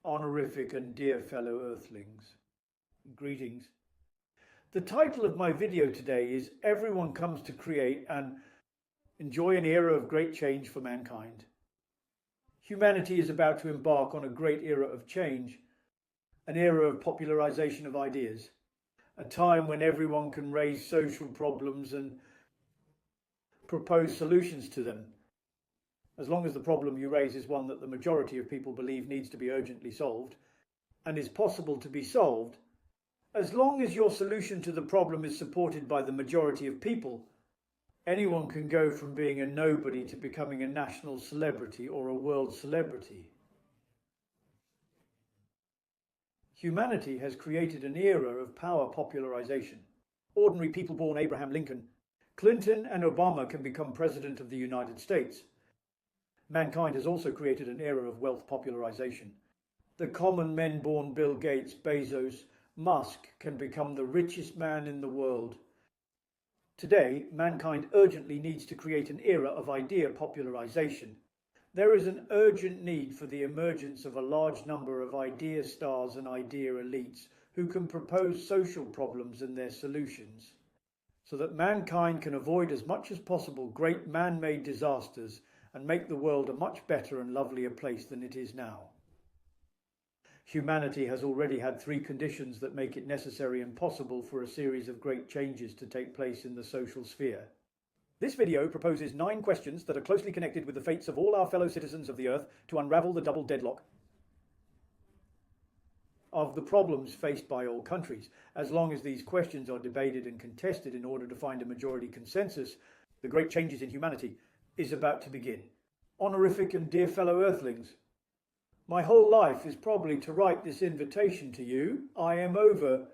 honorific and dear fellow Earthlings. Greetings. The title of my video today is Everyone Comes to Create and Enjoy an Era of Great Change for Mankind. Humanity is about to embark on a great era of change, an era of popularization of ideas, a time when everyone can raise social problems and propose solutions to them, as long as the problem you raise is one that the majority of people believe needs to be urgently solved and is possible to be solved. As long as your solution to the problem is supported by the majority of people, anyone can go from being a nobody to becoming a national celebrity or a world celebrity. Humanity has created an era of power popularization. Ordinary people born Abraham Lincoln, Clinton and Obama can become president of the United States. Mankind has also created an era of wealth popularization. The common men born Bill Gates, Bezos, Musk can become the richest man in the world. Today, mankind urgently needs to create an era of idea popularization. There is an urgent need for the emergence of a large number of idea stars and idea elites who can propose social problems and their solutions, so that mankind can avoid as much as possible great man-made disasters and make the world a much better and lovelier place than it is now. Humanity has already had three conditions that make it necessary and possible for a series of great changes to take place in the social sphere. This video proposes 9 questions that are closely connected with the fates of all our fellow citizens of the Earth to unravel the double deadlock of the problems faced by all countries. As long as these questions are debated and contested in order to find a majority consensus, the great changes in humanity is about to begin. Honorific and dear fellow Earthlings, my whole life is probably to write this invitation to you. I am over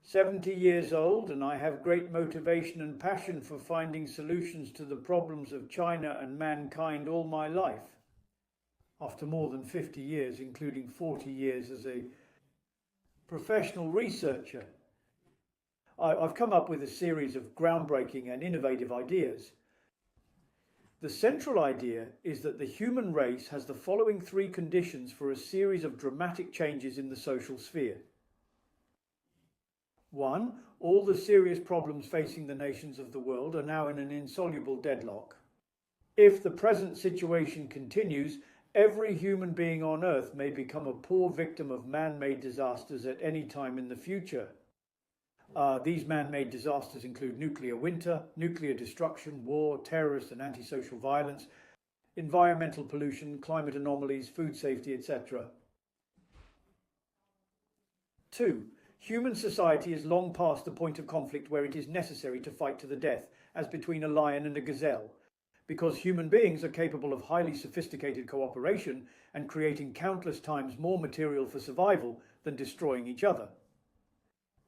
70 years old and I have great motivation and passion for finding solutions to the problems of China and mankind all my life. After more than 50 years, including 40 years as a professional researcher, I've come up with a series of groundbreaking and innovative ideas. The central idea is that the human race has the following 3 conditions for a series of dramatic changes in the social sphere. 1. All the serious problems facing the nations of the world are now in an insoluble deadlock. If the present situation continues, every human being on Earth may become a poor victim of man-made disasters at any time in the future. These man-made disasters include nuclear winter, nuclear destruction, war, terrorist and antisocial violence, environmental pollution, climate anomalies, food safety, etc. 2. Human society is long past the point of conflict where it is necessary to fight to the death, as between a lion and a gazelle, because human beings are capable of highly sophisticated cooperation and creating countless times more material for survival than destroying each other.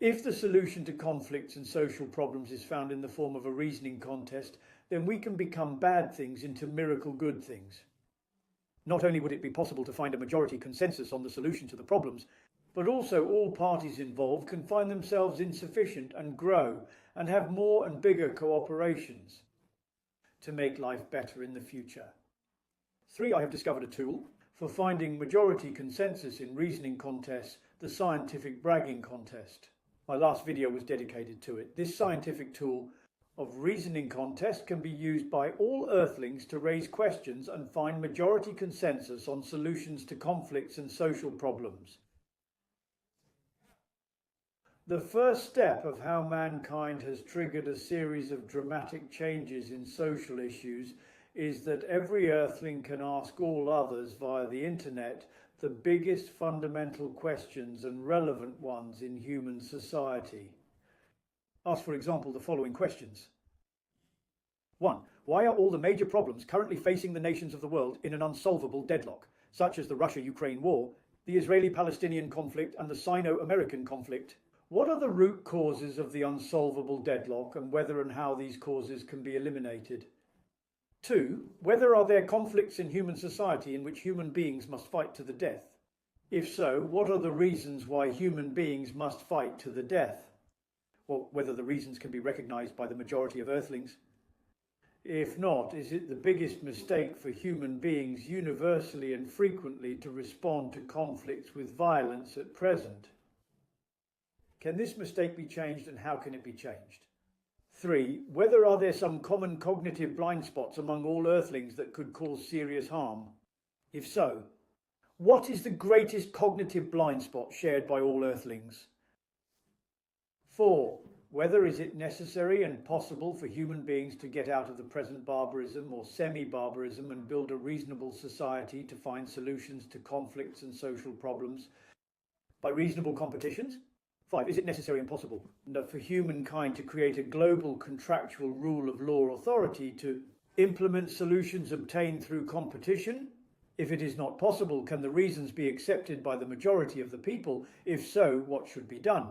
If the solution to conflicts and social problems is found in the form of a reasoning contest, then we can become bad things into miracle good things. Not only would it be possible to find a majority consensus on the solution to the problems, but also all parties involved can find themselves insufficient and grow and have more and bigger cooperations to make life better in the future. 3. I have discovered a tool for finding majority consensus in reasoning contests, the scientific bragging contest. My last video was dedicated to it. This scientific tool of reasoning contest can be used by all Earthlings to raise questions and find majority consensus on solutions to conflicts and social problems. The first step of how mankind has triggered a series of dramatic changes in social issues is that every Earthling can ask all others via the internet the biggest fundamental questions and relevant ones in human society. Ask, for example, the following questions. 1. Why are all the major problems currently facing the nations of the world in an unsolvable deadlock, such as the Russia-Ukraine war, the Israeli-Palestinian conflict and the Sino-American conflict? What are the root causes of the unsolvable deadlock and whether and how these causes can be eliminated? 2. Whether are there conflicts in human society in which human beings must fight to the death? If so, what are the reasons why human beings must fight to the death? Or whether the reasons can be recognized by the majority of Earthlings. If not, is it the biggest mistake for human beings universally and frequently to respond to conflicts with violence at present? Can this mistake be changed, and how can it be changed? 3. Whether are there some common cognitive blind spots among all Earthlings that could cause serious harm? If so, what is the greatest cognitive blind spot shared by all Earthlings? 4. Whether is it necessary and possible for human beings to get out of the present barbarism or semi-barbarism and build a reasonable society to find solutions to conflicts and social problems by reasonable competitions? 5. Is it necessary and possible for humankind to create a global contractual rule of law authority to implement solutions obtained through competition? If it is not possible, can the reasons be accepted by the majority of the people? If so, what should be done?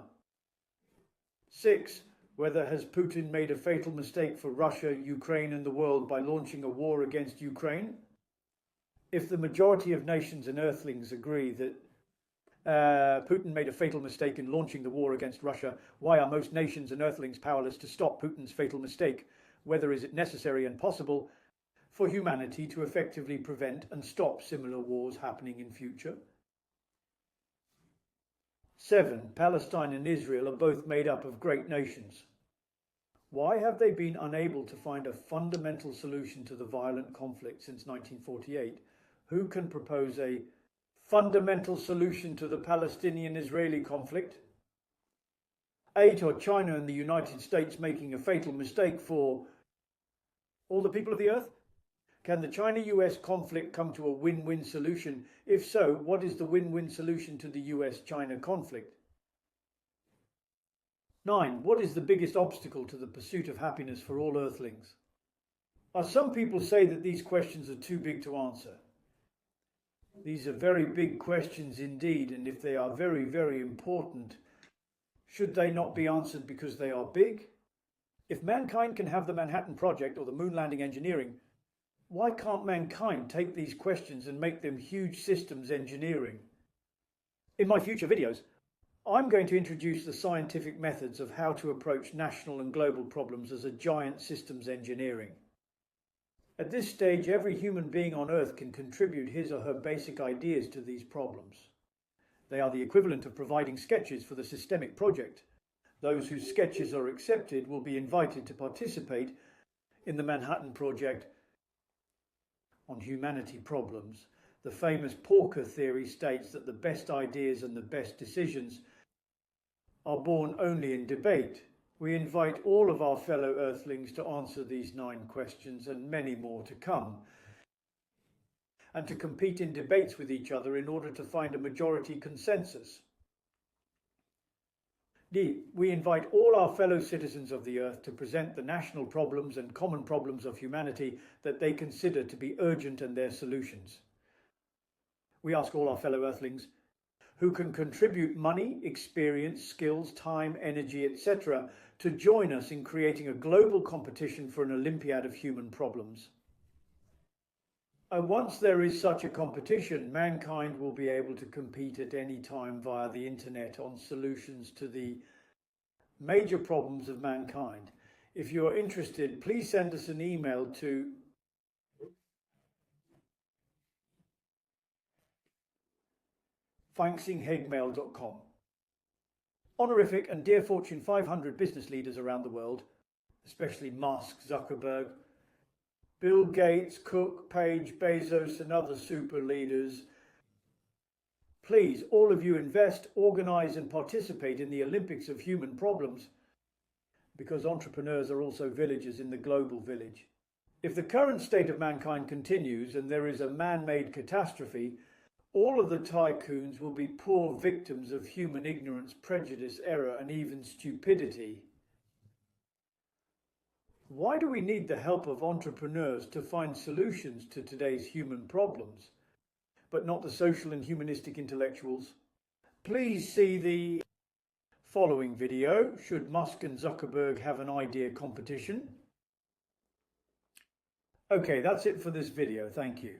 6. Whether has Putin made a fatal mistake for Russia, Ukraine and the world by launching a war against Ukraine? If the majority of nations and Earthlings agree that Putin made a fatal mistake in launching the war against Russia, why are most nations and Earthlings powerless to stop Putin's fatal mistake? Whether is it necessary and possible for humanity to effectively prevent and stop similar wars happening in future? 7. Palestine and Israel are both made up of great nations. Why have they been unable to find a fundamental solution to the violent conflict since 1948? Who can propose a fundamental solution to the Palestinian-Israeli conflict? 8. Are China and the United States making a fatal mistake for all the people of the earth? Can the China-US conflict come to a win-win solution? If so, what is the win-win solution to the US-China conflict? 9. What is the biggest obstacle to the pursuit of happiness for all Earthlings? Some people say that these questions are too big to answer. These are very big questions indeed, and if they are very, very important, should they not be answered because they are big? If mankind can have the Manhattan Project or the moon landing engineering, why can't mankind take these questions and make them huge systems engineering? In my future videos, I'm going to introduce the scientific methods of how to approach national and global problems as a giant systems engineering. At this stage, every human being on Earth can contribute his or her basic ideas to these problems. They are the equivalent of providing sketches for the systemic project. Those whose sketches are accepted will be invited to participate in the Manhattan Project on humanity problems. The famous Porker theory states that the best ideas and the best decisions are born only in debate. We invite all of our fellow Earthlings to answer these 9 questions and many more to come, and to compete in debates with each other in order to find a majority consensus. D. We invite all our fellow citizens of the Earth to present the national problems and common problems of humanity that they consider to be urgent and their solutions. We ask all our fellow Earthlings who can contribute money, experience, skills, time, energy, etc., to join us in creating a global competition for an Olympiad of human problems. And once there is such a competition, mankind will be able to compete at any time via the internet on solutions to the major problems of mankind. If you are interested, please send us an email to thanksinghegmail.com. Honorific and dear Fortune 500 business leaders around the world, especially Musk, Zuckerberg, Bill Gates, Cook, Page, Bezos and other super leaders, please, all of you invest, organize and participate in the Olympics of human problems, because entrepreneurs are also villagers in the global village. If the current state of mankind continues and there is a man-made catastrophe, all of the tycoons will be poor victims of human ignorance, prejudice, error, and even stupidity. Why do we need the help of entrepreneurs to find solutions to today's human problems, but not the social and humanistic intellectuals? Please see the following video, Should Musk and Zuckerberg Have an Idea Competition? Okay, that's it for this video. Thank you.